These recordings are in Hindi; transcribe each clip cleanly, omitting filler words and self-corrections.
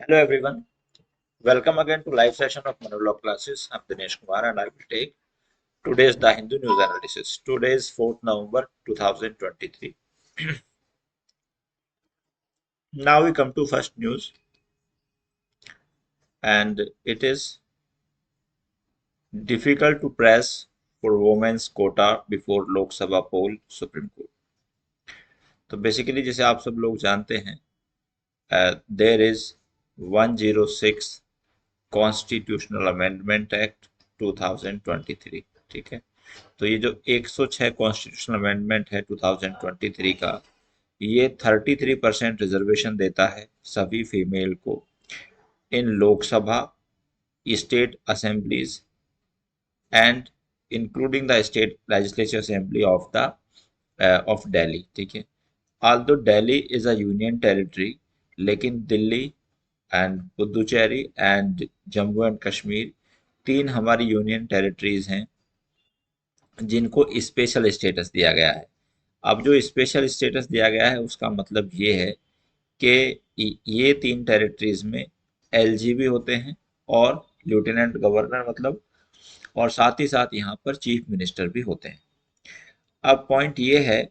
Hello everyone, welcome again to live session of monologue classes. I'm Dinesh Kumar and I will take today's The Hindu News Analysis. Today is 4th November 2023. Now we come to first news and it is difficult to press for women's quota before Lok Sabha poll Supreme Court. तो बेसिकली जैसे आप सब लोग जानते हैं there is 106 constitutional amendment act 2023, ठीक है। तो ये जो 106 कॉन्स्टिट्यूशनल अमेंडमेंट है 2023 का, ये 33% रिजर्वेशन देता है सभी फीमेल को in Lok Sabha, state assemblies and including the state legislature assembly of the of Delhi, ठीक है। Although Delhi is a union territory, लेकिन Delhi and Puducherry and Jammu and Kashmir तीन हमारी यूनियन टेरिटरीज हैं जिनको स्पेशल स्टेटस दिया गया है। अब जो स्पेशल स्टेटस दिया गया है उसका मतलब ये है कि ये तीन टेरिटरीज में एलजीबी होते हैं और लेफ्टिनेंट गवर्नर मतलब, और साथ ही साथ यहाँ पर चीफ मिनिस्टर भी होते हैं। अब पॉइंट ये है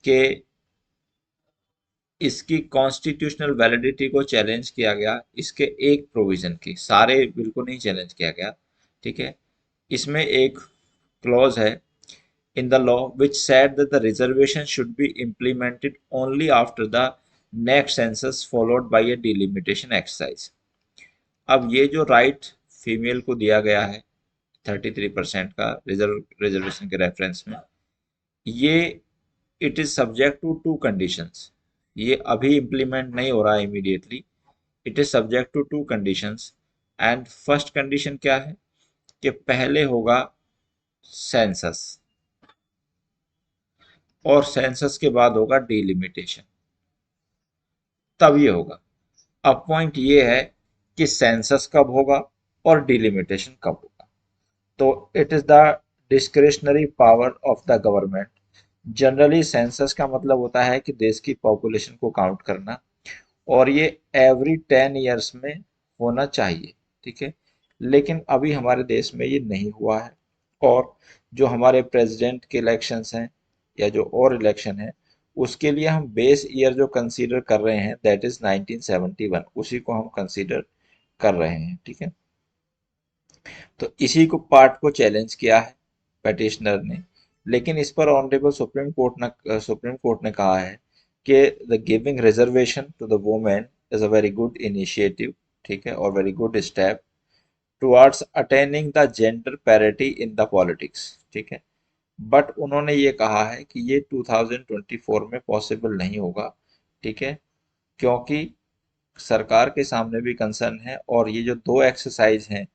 कि इसकी कॉन्स्टिट्यूशनल वैलिडिटी को चैलेंज किया गया इसके एक प्रोविजन की, सारे बिल को नहीं चैलेंज किया गया, ठीक है। इसमें एक क्लॉज है in the law which said that the reservation should be implemented only after the next census followed by a delimitation exercise। अब ये जो राइट फीमेल को दिया गया है 33% का रिजर्वेशन के रेफरेंस में, ये it is subject to two conditions. ये अभी इम्प्लीमेंट नहीं हो रहा है immediately, it is subject to two conditions. And first condition क्या है कि पहले होगा सेंसस और सेंसस के बाद होगा डिलिमिटेशन, तब ये होगा। अब पॉइंट ये है कि सेंसस कब होगा और डिलिमिटेशन कब होगा। तो it is the discretionary power of the government. Generally census का मतलब होता है कि देश की पॉपुलेशन को काउंट करना, और ये एवरी 10 ईयर्स में होना चाहिए, ठीक है। लेकिन अभी हमारे देश में ये नहीं हुआ है, और जो हमारे प्रेसिडेंट के इलेक्शंस हैं या जो और इलेक्शन है उसके लिए हम बेस ईयर जो कंसीडर कर रहे हैं दैट इज 1971, उसी को हम कंसीडर कर रहे हैं, ठीक है। तो इसी को पार्ट को चैलेंज किया है पेटिशनर ने, लेकिन इस पर ऑनरेबल सुप्रीम कोर्ट ने कहा है कि the giving reservation to the women is a very good initiative, ठीक है, और very good step towards attaining the gender parity in the politics, ठीक है। बट उन्होंने ये कहा है कि ये 2024 में पॉसिबल नहीं होगा, ठीक है, क्योंकि सरकार के सामने भी कंसर्न है, और ये जो दो एक्सरसाइज हैं,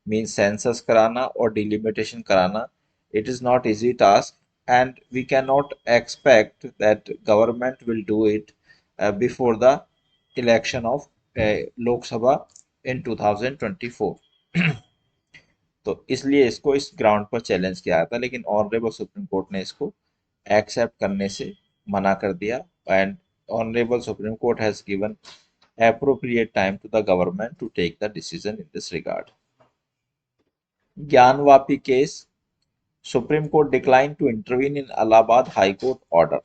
मीन सेंसस कराना और डिलिमिटेशन कराना, it is not easy task and we can not expect that government will do it before the election of Lok Sabha in 2024। तो इसलिए इसको इस ग्राउंड पर चैलेंज किया था, लेकिन ऑनरेबल सुप्रीम कोर्ट ने इसको एक्सेप्ट करने से मना कर दिया, and honourable Supreme court has given appropriate time to the government to take the decision in this regard। Gyanvapi case, Supreme Court decline to intervene in Allahabad High Court order.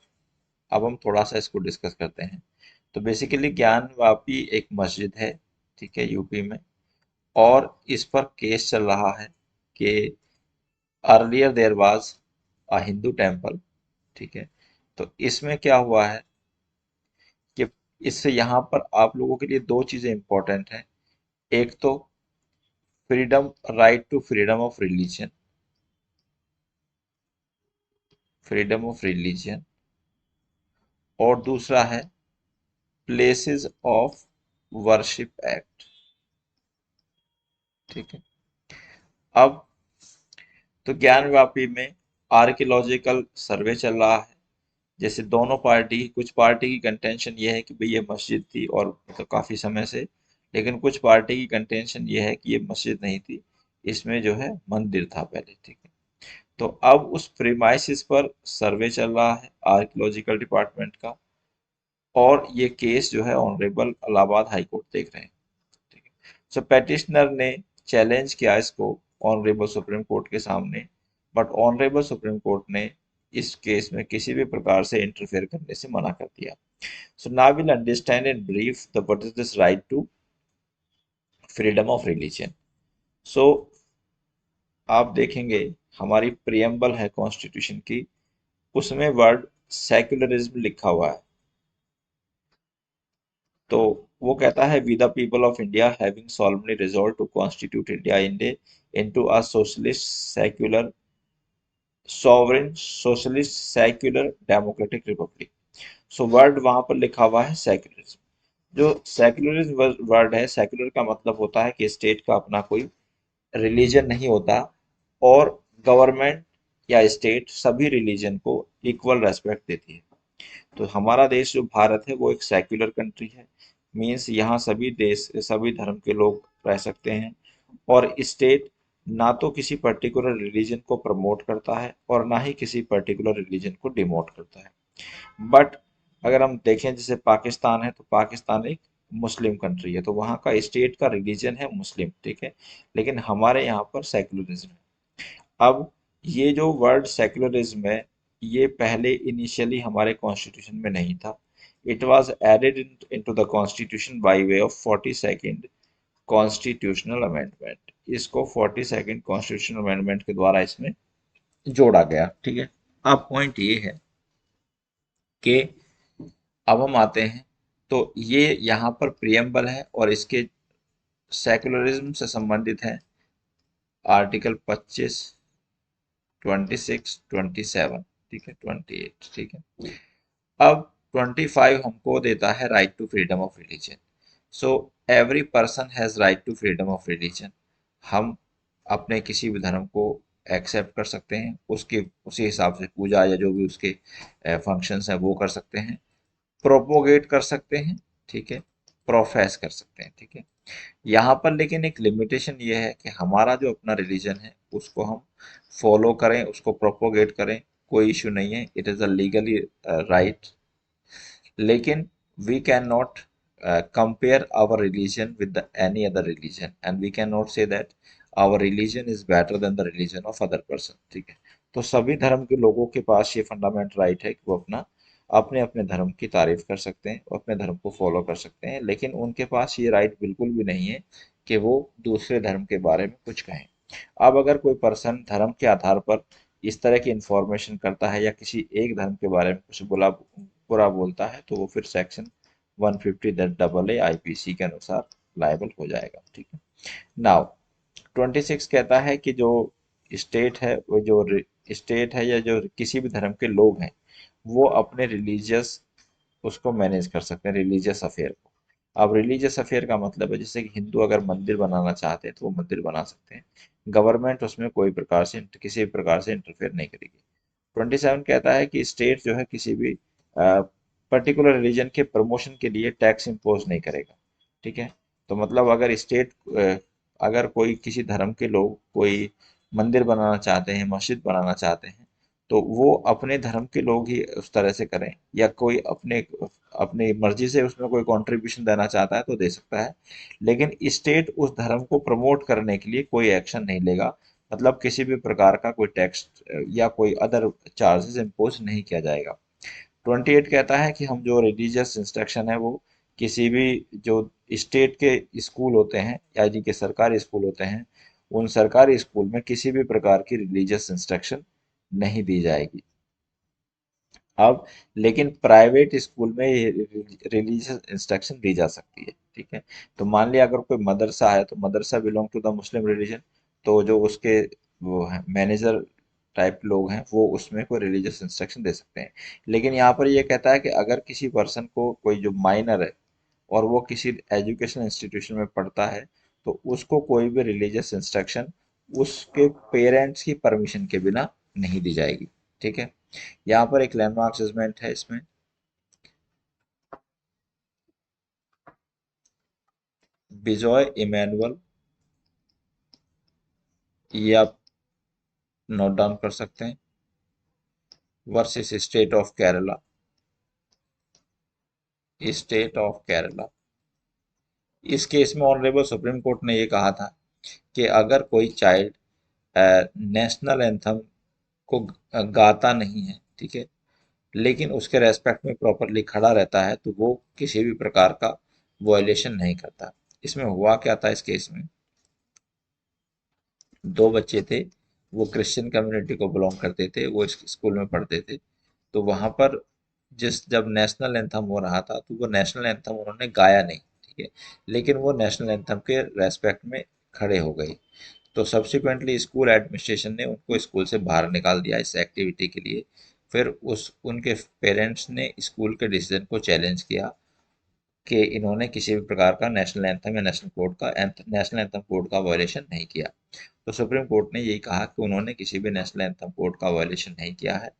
अब हम थोड़ा सा इसको डिस्कस करते हैं। तो बेसिकली ज्ञानवापी एक मस्जिद है, ठीक है, यूपी में, और इस पर केस चल रहा है कि earlier there was a Hindu temple, ठीक है। तो इसमें क्या हुआ है कि इससे यहाँ पर आप लोगों के लिए दो चीजें इंपॉर्टेंट हैं। एक तो freedom, right to freedom of religion, freedom of religion, और दूसरा है प्लेसेस ऑफ वर्शिप एक्ट, ठीक है। अब तो ज्ञानवापी में आर्कियोलॉजिकल सर्वे चल रहा है। जैसे दोनों पार्टी, कुछ पार्टी की कंटेंशन ये है कि भाई ये मस्जिद थी और तो काफी समय से, लेकिन कुछ पार्टी की कंटेंशन ये है कि ये मस्जिद नहीं थी, इसमें जो है मंदिर था पहले, ठीक है। तो अब उस प्रीमाइसिस पर सर्वे चल रहा है आर्कियोलॉजिकल डिपार्टमेंट का, और ये केस जो है ऑनरेबल इलाहाबाद हाई कोर्ट देख रहे हैं। सो पेटिशनर ने चैलेंज किया इसको ऑनरेबल सुप्रीम कोर्ट के सामने, बट ऑनरेबल सुप्रीम कोर्ट ने इस केस में किसी भी प्रकार से इंटरफेयर करने से मना कर दिया। So now will understand in brief the what is this right to freedom of religion. So आप देखेंगे हमारी प्रियम्बल है कॉन्स्टिट्यूशन की, उसमें वर्ड सेक्युलरिज्म लिखा हुआ है। तो वो कहता है we the people of India having solemnly resolved to constitute India into a socialist secular sovereign socialist secular democratic republic। So word वहां पर लिखा हुआ है सेक्युलरिज्म। जो सेक्युलरिज्म वर्ड है, सेक्युलर का मतलब होता है कि स्टेट का अपना कोई रिलीजन नहीं होता, और गवर्नमेंट या स्टेट सभी रिलीजन को इक्वल रेस्पेक्ट देती है। तो हमारा देश जो भारत है वो एक सेक्युलर कंट्री है, मीन्स यहाँ सभी देश सभी धर्म के लोग रह सकते हैं, और स्टेट ना तो किसी पर्टिकुलर रिलीजन को प्रमोट करता है और ना ही किसी पर्टिकुलर रिलीजन को डिमोट करता है। बट अगर हम देखें जैसे पाकिस्तान है, तो पाकिस्तान एक मुस्लिम कंट्री है, तो वहाँ का स्टेट का रिलीजन है मुस्लिम, ठीक है, लेकिन हमारे यहाँ पर सेक्युलरिज्म है। अब ये जो वर्ड सेक्युलरिज्म है, ये पहले इनिशियली हमारे कॉन्स्टिट्यूशन में नहीं था। It was added into the constitution by way of 42nd constitutional amendment. इसको 42nd कॉन्स्टिट्यूशनल अमेंडमेंट के द्वारा इसमें जोड़ा गया, ठीक है। अब पॉइंट ये है कि अब हम आते हैं, तो ये यहाँ पर प्रियम्बल है और इसके सेक्युलरिज्म से संबंधित है आर्टिकल 25, 26, 27, ठीक है, 28, ठीक है। अब 25 हमको देता है right to freedom of religion. So every person has right to freedom of religion. हम अपने किसी भी धर्म को एक्सेप्ट कर सकते हैं, उसके उसी हिसाब से पूजा या जो भी उसके फंक्शंस हैं वो कर सकते हैं, प्रोपोगेट कर सकते हैं, ठीक है, प्रोफेस कर सकते हैं, ठीक है। यहाँ पर लेकिन एक लिमिटेशन ये है कि हमारा जो अपना रिलीजन है उसको हम फॉलो करें, उसको प्रोपोगेट करें, कोई इशू नहीं है, it is a legally right. लेकिन we cannot compare our religion with any other religion, and we cannot say that our religion is better than the religion of other person, ठीक है। तो सभी धर्म के लोगों के पास ये फंडामेंटल राइट है कि वो अपना अपने अपने धर्म की तारीफ कर सकते हैं और अपने धर्म को फॉलो कर सकते हैं, लेकिन उनके पास ये राइट बिल्कुल भी नहीं है कि वो दूसरे धर्म के बारे में कुछ कहें। अब अगर कोई पर्सन धर्म के आधार पर इस तरह की इंफॉर्मेशन करता है या किसी एक धर्म के बारे में कुछ बुरा बोलता है, तो वो फिर सेक्शन 150 आईपीसी के अनुसार लायबल हो जाएगा, ठीक है। नाउ 26 कहता है कि जो स्टेट है, वो जो स्टेट है या जो किसी भी धर्म के लोग हैं, वो अपने रिलीजियस उसको मैनेज कर सकते हैं, रिलीजियस अफेयर को। अब रिलीजियस अफेयर का मतलब है जैसे कि हिंदू अगर मंदिर बनाना चाहते हैं तो वो मंदिर बना सकते हैं, गवर्नमेंट उसमें कोई प्रकार से किसी भी प्रकार से इंटरफेयर नहीं करेगी। 27 कहता है कि स्टेट जो है किसी भी पर्टिकुलर रिलीजन के प्रमोशन के लिए टैक्स इम्पोज नहीं करेगा, ठीक है। तो मतलब अगर स्टेट अगर कोई किसी धर्म के लोग कोई मंदिर बनाना चाहते हैं, मस्जिद बनाना चाहते हैं, तो वो अपने धर्म के लोग ही उस तरह से करें, या कोई अपने अपनी मर्जी से उसमें कोई कंट्रीब्यूशन देना चाहता है तो दे सकता है, लेकिन स्टेट उस धर्म को प्रमोट करने के लिए कोई एक्शन नहीं लेगा। मतलब किसी भी प्रकार का कोई टैक्स या कोई अदर चार्जेस इम्पोज नहीं किया जाएगा। 28 कहता है कि हम जो रिलीजियस इंस्ट्रक्शन है वो किसी भी जो स्टेट के स्कूल होते हैं यानी कि सरकारी स्कूल होते हैं, उन सरकारी स्कूल में किसी भी प्रकार की रिलीजियस इंस्ट्रक्शन नहीं दी जाएगी। अब लेकिन प्राइवेट स्कूल में रिलीजियस इंस्ट्रक्शन दी जा सकती है, ठीक है। तो मान लिया अगर कोई मदरसा है, तो मदरसा belong to the Muslim religion, तो जो उसके वो है मैनेजर टाइप लोग हैं वो उसमें कोई रिलीजियस इंस्ट्रक्शन दे सकते हैं। लेकिन यहाँ पर ये कहता है कि अगर किसी पर्सन को कोई जो माइनर है और वो किसी एजुकेशन इंस्टीट्यूशन में पढ़ता है, तो उसको कोई भी रिलीजियस इंस्ट्रक्शन उसके पेरेंट्स की परमिशन के बिना नहीं दी जाएगी, ठीक है। यहाँ पर एक लैंडमार्क जजमेंट है इसमें, बिजॉय इमैनुअल, ये आप नोट डाउन कर सकते हैं, versus state of Kerala, state of Kerala. इस केस में ऑनरेबल सुप्रीम कोर्ट ने ये कहा था कि अगर कोई चाइल्ड नेशनल एंथम को गाता नहीं है, ठीक है, लेकिन उसके रेस्पेक्ट में प्रॉपरली खड़ा रहता है, तो वो किसी भी प्रकार का वॉयलेशन नहीं करता। इसमें हुआ क्या था इस केस में, दो बच्चे थे, वो क्रिश्चियन कम्युनिटी को बिलोंग करते थे, वो इस स्कूल में पढ़ते थे। तो वहां पर जब नेशनल एंथम हो रहा था, तो वो नेशनल एंथम उन्होंने गाया नहीं, ठीक है, लेकिन वो नेशनल एंथम के रेस्पेक्ट में खड़े हो गए। तो सब्सिक्वेंटली स्कूल एडमिनिस्ट्रेशन ने उनको स्कूल से बाहर निकाल दिया इस एक्टिविटी के लिए। फिर उस उनके पेरेंट्स ने स्कूल के डिसीजन को चैलेंज किया कि इन्होंने किसी भी प्रकार का नेशनल एंथम या नेशनल एंथम कोड का वायलेशन नहीं किया। तो सुप्रीम कोर्ट ने यही कहा कि उन्होंने किसी भी नेशनल एंथम कोड का वायलेशन नहीं किया है,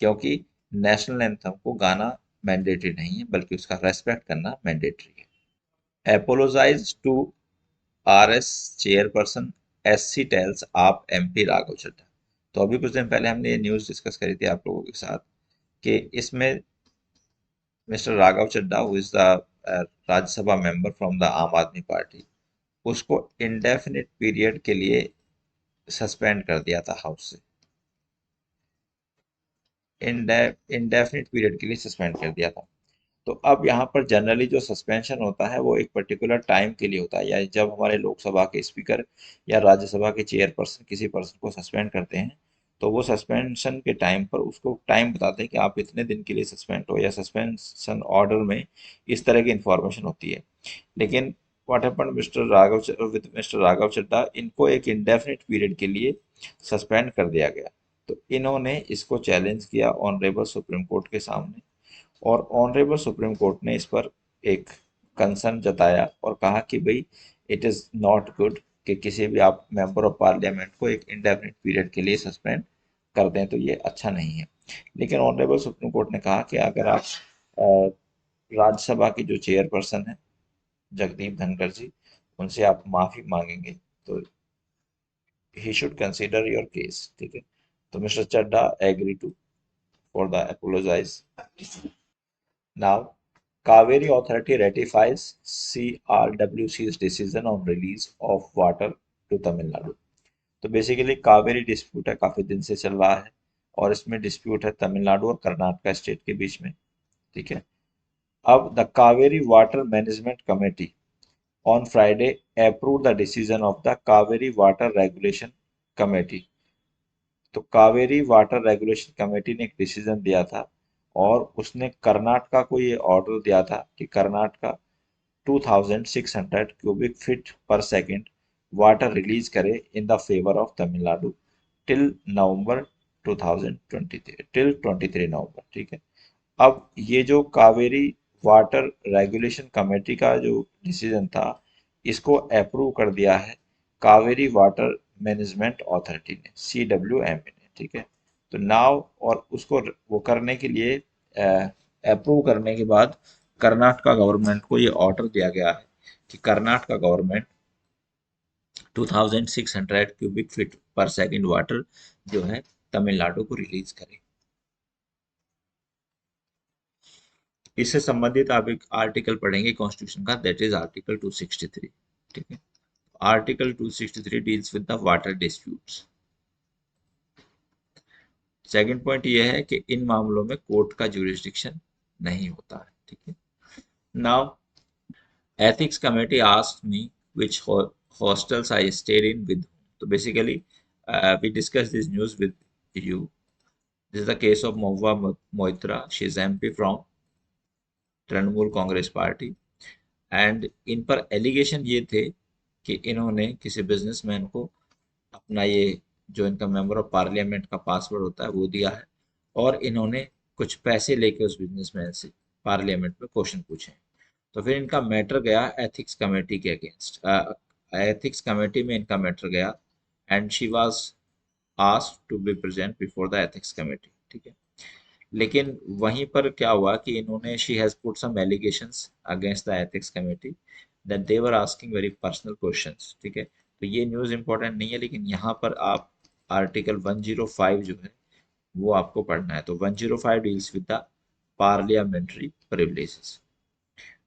क्योंकि नेशनल एंथम को गाना मैंडेटरी नहीं है, बल्कि उसका रेस्पेक्ट करना मैंडेटरी है। Apologise to RS chairperson SC tells AAP MP Raghav Chadha. तो अभी कुछ दिन पहले हमने ये न्यूज़ डिस्कस करी थी आप लोगों के साथ कि इसमें mister Raghav Chadha who is the Rajya Sabha member from the Aam Aadmi party, उसको इंडेफिनिट पीरियड के लिए सस्पेंड कर दिया था हाउस से। इंडेफिनिट पीरियड के लिए सस्पेंड कर दिया था। तो अब यहाँ पर जनरली जो सस्पेंशन होता है वो एक पर्टिकुलर टाइम के लिए होता है, या जब हमारे लोकसभा के स्पीकर या राज्यसभा के चेयरपर्सन किसी पर्सन को सस्पेंड करते हैं, तो वो सस्पेंशन के टाइम पर उसको टाइम बताते हैं कि आप इतने दिन के लिए सस्पेंड हो, या सस्पेंशन ऑर्डर में इस तरह की इंफॉर्मेशन होती है। लेकिन what happened mister Raghav Chadha, इनको एक इंडेफिनिट पीरियड के लिए सस्पेंड कर दिया गया। तो इन्होंने इसको चैलेंज किया ऑनरेबल सुप्रीम कोर्ट के सामने, और ऑनरेबल सुप्रीम कोर्ट ने इस पर एक कंसर्न जताया और कहा कि भाई इट इज़ नॉट गुड कि किसी भी आप मेंबर ऑफ पार्लियामेंट को एक इंडेफिनिट पीरियड के लिए सस्पेंड कर दें, तो ये अच्छा नहीं है। लेकिन ऑनरेबल सुप्रीम कोर्ट ने कहा कि अगर आप राज्यसभा की जो चेयरपर्सन है जगदीप धनखड़ जी, उनसे आप माफी मांगेंगे, तो he should consider your case, ठीक है। तो mister Chadha agree to for the apologise. Now, Kaveri Authority ratifies CRWC's decision on release of water to Tamil Nadu। तो बेसिकली कावेरी डिस्प्यूट है, काफी दिन से चल रहा है, और इसमें डिस्प्यूट है तमिलनाडु और कर्नाटका स्टेट के बीच में, ठीक है। अब the Kaveri water management committee on Friday approve the decision of the Kaveri water regulation committee. तो कावेरी वाटर रेगुलेशन कमेटी ने एक डिसीजन दिया था, और उसने कर्नाटका को ये ऑर्डर दिया था कि कर्नाटका 2600 क्यूबिक फीट पर सेकेंड वाटर रिलीज करे in the favour of Tamil Nadu till November 2023, till 23 नवंबर, ठीक है। अब ये जो कावेरी वाटर रेगुलेशन कमेटी का जो डिसीजन था, इसको अप्रूव कर दिया है कावेरी वाटर मैनेजमेंट अथॉरिटी ने, CWMA ने, ठीक है। तो नाउ और उसको वो करने के लिए, अप्रूव करने के बाद कर्नाटका गवर्नमेंट को ये ऑर्डर दिया गया है कि कर्नाटका गवर्नमेंट 2600 क्यूबिक फीट पर सेकंड वाटर जो है तमिलनाडु को रिलीज करे। इससे संबंधित आप एक आर्टिकल पढ़ेंगे कॉन्स्टिट्यूशन का, दैट इज आर्टिकल 263, ठीक है। Article 263 deals with the water disputes. Second point ये है कि इन मामलों में कोर्ट का जुरिस्डिक्शन नहीं होता है, ठीक है। Now ethics committee asked me which hostels I stayed in with. So basically, we discussed this news with you. This is the case of Mahua Moitra. She is MP from Trinamool Congress party, and in पर एलिगेशन ये थे कि इन्होंने किसी बिजनेसमैन को अपना ये जो इनका मेंबर ऑफ पार्लियामेंट का पासवर्ड होता है वो दिया है, और इन्होंने कुछ पैसे लेके उस बिजनेसमैन से पार्लियामेंट में क्वेश्चन पूछे। तो फिर इनका मैटर गया एथिक्स कमेटी के अगेंस्ट, एथिक्स कमेटी में इनका मैटर गया, and she was asked to be present before the ethics committee, ठीक है। लेकिन वहीं पर क्या हुआ कि इन्होंने she has put some allegations against the ethics committee that they were asking very personal questions, ठीक है। तो ये न्यूज़ इंपॉर्टेंट नहीं है, लेकिन यहाँ पर आप आर्टिकल 105 जो है वो आपको पढ़ना है। तो 105 deals with the parliamentary privileges.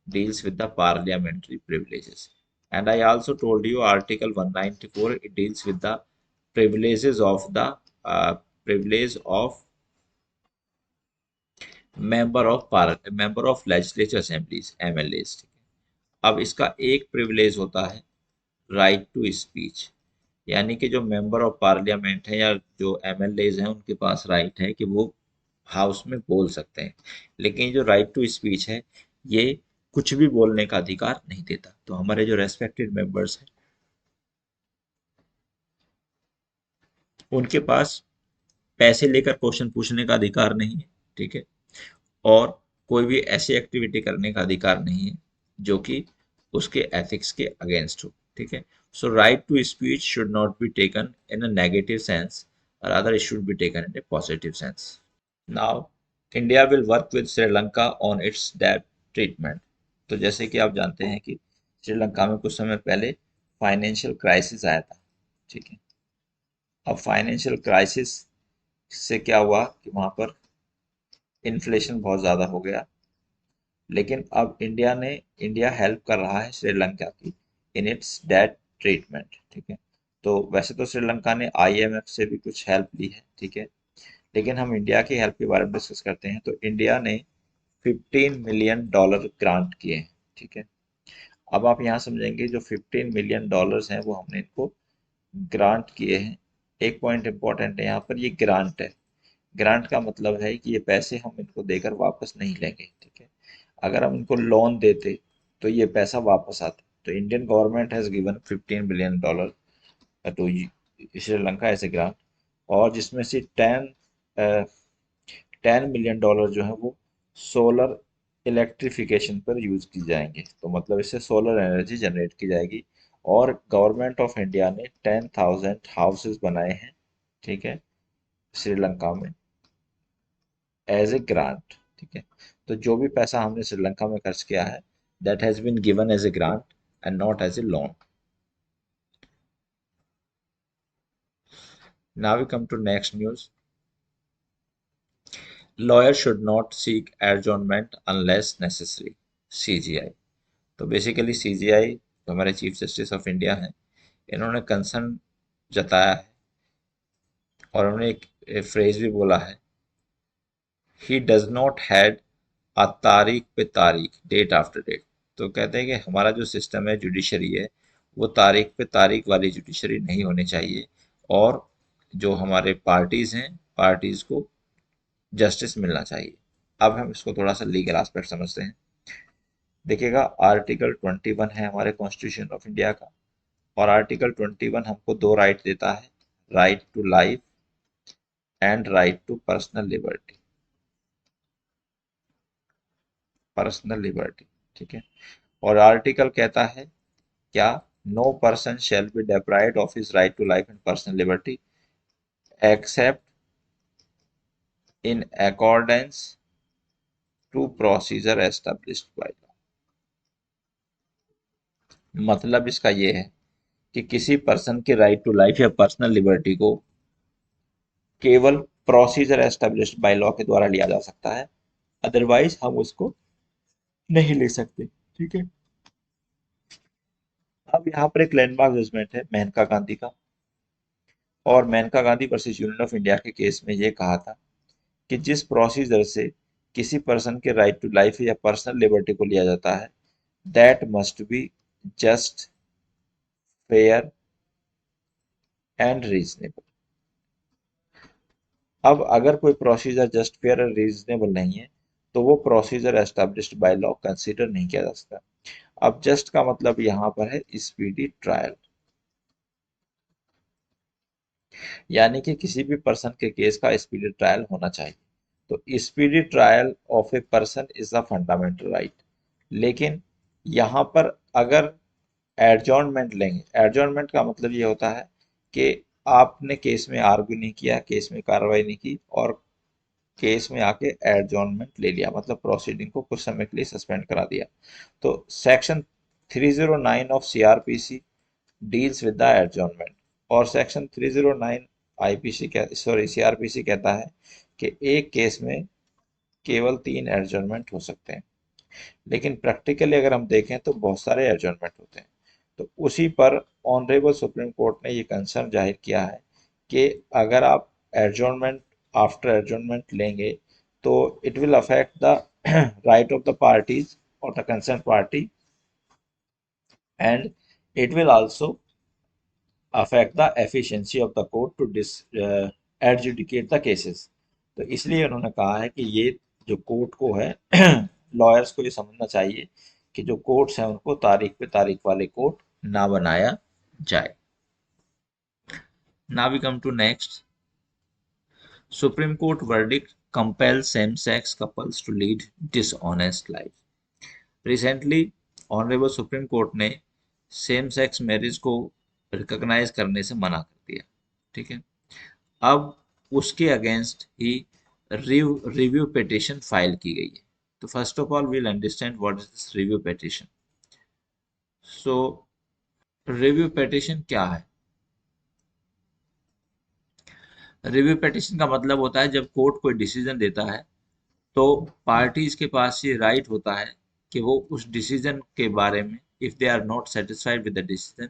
deals with the parliamentary privileges. And I also told you Article 194, it deals with the privileges of the privilege of member of legislature assemblies, MLAs। अब इसका एक प्रिविलेज होता है राइट टू स्पीच, यानी कि जो मेंबर ऑफ पार्लियामेंट है या जो एमएलएज हैं उनके पास राइट है कि वो हाउस में बोल सकते हैं। लेकिन जो राइट टू स्पीच है ये कुछ भी बोलने का अधिकार नहीं देता। तो हमारे जो रेस्पेक्टेड मेंबर्स हैं उनके पास पैसे लेकर क्वेश्चन पूछने का अधिकार नहीं है, ठीक है, और कोई भी ऐसी एक्टिविटी करने का अधिकार नहीं है जो कि उसके एथिक्स के अगेंस्ट हो, ठीक है। So right to speech should not be taken in a negative sense, rather it should be taken in a positive sense. Now, India will work with Sri Lanka on its debt treatment. तो जैसे कि आप जानते हैं कि श्रीलंका में कुछ समय पहले फाइनेंशियल क्राइसिस आया था, ठीक है। अब फाइनेंशियल क्राइसिस से क्या हुआ कि वहां पर इन्फ्लेशन बहुत ज़्यादा हो गया। लेकिन अब इंडिया हेल्प कर रहा है श्रीलंका की इन इट्स डेट ट्रीटमेंट, ठीक है। तो वैसे तो श्रीलंका ने आईएमएफ से भी कुछ हेल्प ली है, ठीक है, लेकिन हम इंडिया की हेल्प के बारे में डिस्कस करते हैं। तो इंडिया ने $15 मिलियन ग्रांट किए हैं, ठीक है। अब आप यहाँ समझेंगे जो $15 मिलियन हैं वो हमने इनको ग्रांट किए हैं। एक पॉइंट इंपॉर्टेंट है यहाँ पर, ये ग्रांट है। ग्रांट का मतलब है कि ये पैसे हम इनको देकर वापस नहीं लेंगे, ठीक है। अगर हम इनको लोन देते तो ये पैसा वापस आता। तो Indian government has given $15 billion to Sri Lanka as a grant, और जिसमें से $10 मिलियन जो है वो सोलर इलेक्ट्रिफिकेशन पर यूज की जाएंगे। तो मतलब इससे सोलर एनर्जी जनरेट की जाएगी। और गवर्नमेंट ऑफ इंडिया ने 10,000 हाउसेस बनाए हैं, ठीक है, श्रीलंका में एज ए ग्रांट, ठीक है। तो जो भी पैसा हमने श्रीलंका में खर्च किया है that has been given as a grant and not as a loan. Now we come to next news. Lawyer should not seek adjournment unless necessary, CJI. तो बेसिकली सीजीआई जो हमारे चीफ जस्टिस ऑफ इंडिया हैं, इन्होंने कंसर्न जताया है और उन्होंने एक फ्रेज भी बोला है, ही डज नॉट हैड आ तारीख पे तारीख, डेट आफ्टर डेट। तो कहते हैं कि हमारा जो सिस्टम है जुडिशरी है वो तारीख पे तारीख वाली जुडिशरी नहीं होनी चाहिए, और जो हमारे पार्टीज हैं पार्टीज को जस्टिस मिलना चाहिए। अब हम इसको थोड़ा सा लीगल एस्पेक्ट समझते हैं। देखिएगा, आर्टिकल 21 है हमारे कॉन्स्टिट्यूशन ऑफ इंडिया का, और आर्टिकल 21 हमको दो राइट देता है, right to life and right to personal liberty, personal liberty, ठीक है। और आर्टिकल कहता है क्या, no person shall be deprived of his right to life and personal liberty except in accordance to procedure established by law. मतलब इसका ये है कि किसी पर्सन के राइट टू लाइफ या पर्सनल लिबर्टी को केवल प्रोसीजर एस्टेब्लिश्ड बाय लॉ के द्वारा लिया जा सकता है, अदरवाइज हम उसको नहीं ले सकते, ठीक है। अब यहाँ पर एक लैंडमार्क जजमेंट है मेनका गांधी का, और Menaka Gandhi versus Union of India के केस में ये कहा था कि जिस प्रोसीजर से किसी पर्सन के राइट टू लाइफ या पर्सनल लिबर्टी को लिया जाता है that must be just, fair and reasonable. अब अगर कोई प्रोसीजर जस्ट, फेयर और रीजनेबल नहीं है तो वो procedure established by law consider नहीं किया जा सकता। अब जस्ट का मतलब यहाँ पर है स्पीडी ट्रायल, यानी कि किसी भी पर्सन के केस का स्पीडी ट्रायल होना चाहिए। तो speedy trial of a person is a fundamental right. लेकिन यहाँ पर अगर एडजॉर्नमेंट लेंगे, एडजॉर्नमेंट का मतलब ये होता है कि आपने केस में आर्ग्यू नहीं किया, केस में कार्रवाई नहीं की, और केस में आके एडजॉर्नमेंट ले लिया, मतलब प्रोसीडिंग को कुछ समय के लिए सस्पेंड करा दिया। तो section 309 of CrPC deals with the adjournment, और सेक्शन 309 आईपीसी सॉरी सीआरपीसी कहता है कि एक केस में केवल 3 एडजॉर्नमेंट हो सकते हैं। लेकिन प्रैक्टिकली अगर हम देखें तो बहुत सारे एडजॉर्नमेंट होते हैं। तो उसी पर ऑनरेबल सुप्रीम कोर्ट ने ये कंसर्न जाहिर किया है कि अगर आप एडजॉर्नमेंट आफ्टर एडजॉर्नमेंट लेंगे तो it will affect the right of the parties और the concern party, and it will also affect the efficiency of the court to adjudicate the cases। तो इसलिए उन्होंने कहा है कि ये जो कोर्ट को है लॉयर्स को ये समझना चाहिए कि जो कोर्ट्स हैं उनको तारीख पे तारीख वाले कोर्ट ना बनाया जाए। Now we come to next, Supreme Court verdict compels same-sex couples to lead dishonest life। Recently honourable Supreme Court ने सेम सेक्स मैरिज को रिकॉग्नाइज करने से मना कर दिया। ठीक है, अब उसके अगेंस्ट ही रिव्यू पिटिशन फाइल की गई है। तो first of all we'll understand what is this review petition. So review petition क्या है? रिव्यू पिटिशन का मतलब होता है जब कोर्ट कोई डिसीजन देता है तो पार्टीज के पास ये राइट होता है कि वो उस डिसीजन के बारे में, if they are not satisfied with the decision,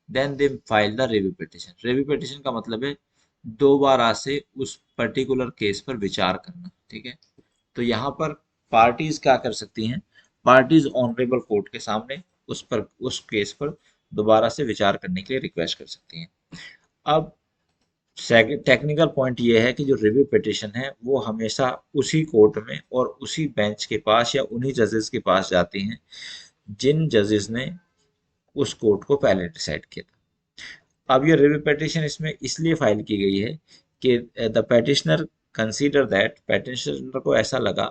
then they file the review petition. Review petition का मतलब है दोबारा से उस पर्टिकुलर केस पर विचार करना। ठीक है, तो यहाँ पर पार्टीज क्या कर सकती हैं? पार्टीज ऑनरेबल कोर्ट के सामने उस केस पर दोबारा से विचार करने के लिए रिक्वेस्ट कर सकती हैं। अब टेक्निकल पॉइंट ये है कि जो रिव्यू पिटिशन है वो हमेशा उसी कोर्ट में और उसी बेंच के पास या उन्हीं जजेस के पास जाती हैं जिन जजेस ने उस कोर्ट को पहले डिसाइड किया था। अब ये रिव्यू पिटिशन इसमें इसलिए फाइल की गई है कि the petitioner consider that, petitioner को ऐसा लगा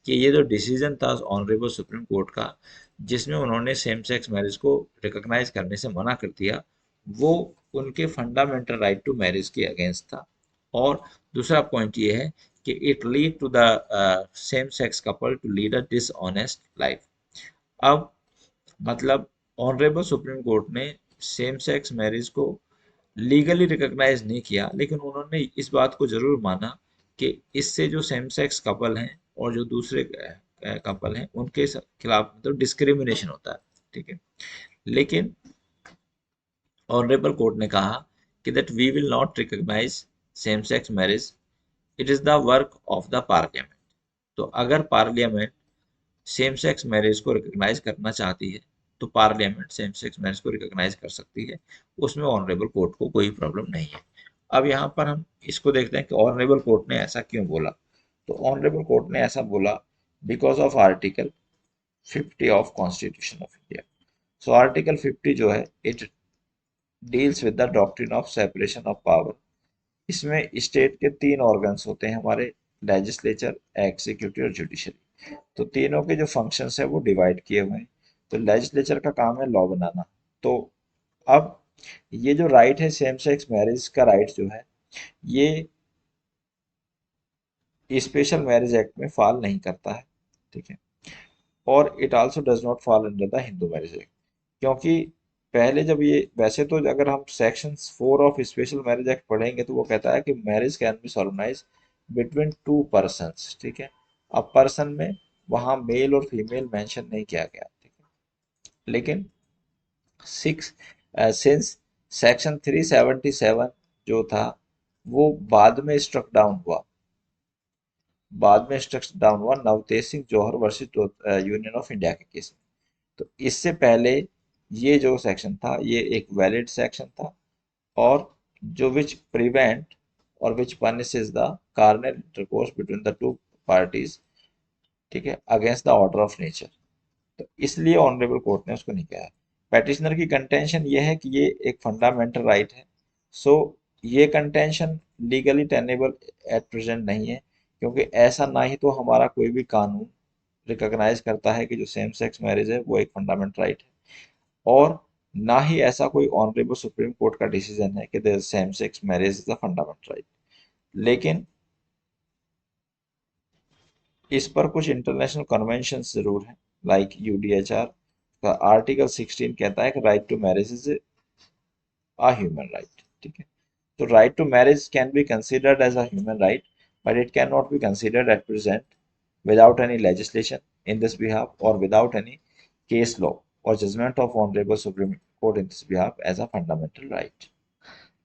कि ये जो डिसीजन था ऑनरेबल सुप्रीम कोर्ट का जिसमें उन्होंने सेम सेक्स मैरिज को रिकॉग्नाइज करने से मना कर दिया, वो उनके फंडामेंटल राइट टू मैरिज के अगेंस्ट था। और दूसरा पॉइंट ये है कि it lead to the same sex couple to lead a dishonest life. अब मतलब ऑनरेबल सुप्रीम कोर्ट ने सेम सेक्स मैरिज को लीगली रिकॉग्नाइज नहीं किया, लेकिन उन्होंने इस बात को जरूर माना कि इससे जो सेम सेक्स कपल हैं और जो दूसरे कपल हैं उनके खिलाफ मतलब डिस्क्रिमिनेशन होता है। ठीक है, लेकिन ऑनरेबल कोर्ट ने कहा कि that we will not recognise same sex marriage, it is the work of the parliament. तो अगर पार्लियामेंट सेम सेक्स मैरिज को रिकॉग्नाइज करना चाहती है तो पार्लियामेंट सेम सेक्स मैरिज को रिकॉग्नाइज कर सकती है, उसमें ऑनरेबल कोर्ट को कोई प्रॉब्लम नहीं है। अब यहाँ पर हम इसको देखते हैं कि ऑनरेबल कोर्ट ने ऐसा क्यों बोला। तो ऑनरेबल कोर्ट ने ऐसा बोला because of article 50 of constitution of India. So article 50 जो है it deals with the doctrine of separation of power. इसमें स्टेट के 3 ऑर्गन्स होते हैं हमारे, लेजिस्लेचर, एग्जीक्यूटिव और जुडिशरी। तो तीनों के जो फंक्शंस है वो डिवाइड किए हुए हैं। तो लेजिस्लेचर का काम है लॉ बनाना। तो अब ये जो राइट है सेम सेक्स मैरिज का राइट जो है ये स्पेशल मैरिज एक्ट में फॉल नहीं करता है। ठीक है, और it also does not fall under the Hindu marriage act. क्योंकि पहले जब ये वैसे तो अगर हम section 4 of special marriage act पढ़ेंगे तो वो कहता है कि marriage can B solemnise between 2 persons. ठीक है, अब पर्सन में वहां मेल और फीमेल मेंशन नहीं किया गया। ठीक है, लेकिन सिक्स सिंस सेक्शन 377 जो था वो बाद में स्ट्रक डाउन हुआ, नवतेज सिंह जौहर वर्सेस यूनियन ऑफ इंडिया के केस में। तो इससे पहले ये जो सेक्शन था ये एक वैलिड सेक्शन था, और जो विच प्रिवेंट और which punishes the carnal intercourse between the two parties, ठीक है, against the order of nature. तो इसलिए ऑनरेबल कोर्ट ने उसको नहीं कहा। पेटिशनर की कंटेंशन ये है कि ये एक फंडामेंटल राइट है। सो ये contention legally tenable at present नहीं है, क्योंकि ऐसा ना ही तो हमारा कोई भी कानून रिकॉग्नाइज करता है कि जो सेम सेक्स मैरिज है वो एक फंडामेंटल राइट है, और ना ही ऐसा कोई ऑनरेबल सुप्रीम कोर्ट का डिसीजन है कि same sex marriage is a fundamental right. लेकिन इस पर कुछ इंटरनेशनल कन्वेंशन जरूर हैं, लाइक यूडीएचआर का आर्टिकल 16 कहता है कि right to marriage is a human right. ठीक है, तो right to marriage can be considered as a human right, but it can not be considered at present without any legislation in this behalf or without any case law or judgment of Honorable Supreme Court in this behalf as a fundamental right.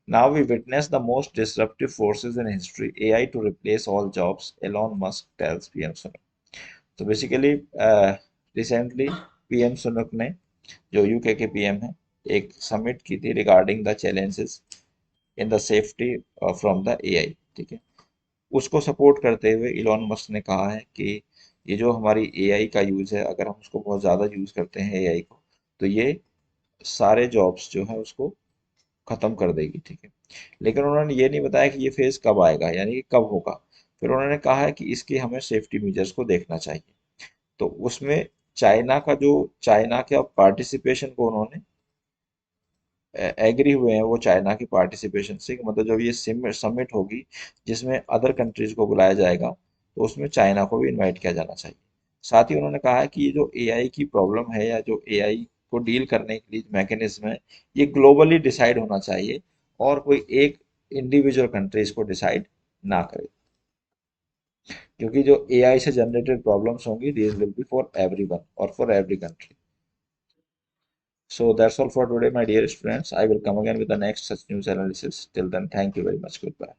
Now we witness the most disruptive forces in history, AI to replace all jobs, Elon Musk tells PM Sunak. तो बेसिकली रिसेंटली पीएम सुनक ने, जो यूके के पीएम हैं, एक समिट की थी regarding the challenges in the safety from the AI, ठीक है। उसको सपोर्ट करते हुए इलॉन मस्क ने कहा है कि ये जो हमारी एआई का यूज़ है, अगर हम उसको बहुत ज़्यादा यूज़ करते हैं एआई को, तो ये सारे जॉब्स जो है उसको ख़त्म कर देगी, ठीक है। लेकिन उन्होंने ये नहीं बताया कि ये फेज़ कब आएगा, यानी कि कब होगा। फिर उन्होंने कहा है कि इसकी हमें सेफ्टी मेजर्स को देखना चाहिए। तो उसमें चाइना का पार्टिसिपेशन को उन्होंने एग्री हुए हैं, वो चाइना की पार्टिसिपेशन से, कि मतलब जब ये समिट होगी जिसमें अदर कंट्रीज को बुलाया जाएगा, तो उसमें चाइना को भी इनवाइट किया जाना चाहिए। साथ ही उन्होंने कहा है कि ये जो एआई की प्रॉब्लम है या जो एआई को डील करने के लिए मैकेनिज्म है, ये ग्लोबली डिसाइड होना चाहिए और कोई एक इंडिविजुअल कंट्रीज को डिसाइड ना करे, क्योंकि जो एआई से जनरेटेड प्रॉब्लम्स होंगी these will be for everyone और for every country. So that's all for today, my dear students. I will come again with the next such news analysis. Till then, thank you very much. Goodbye.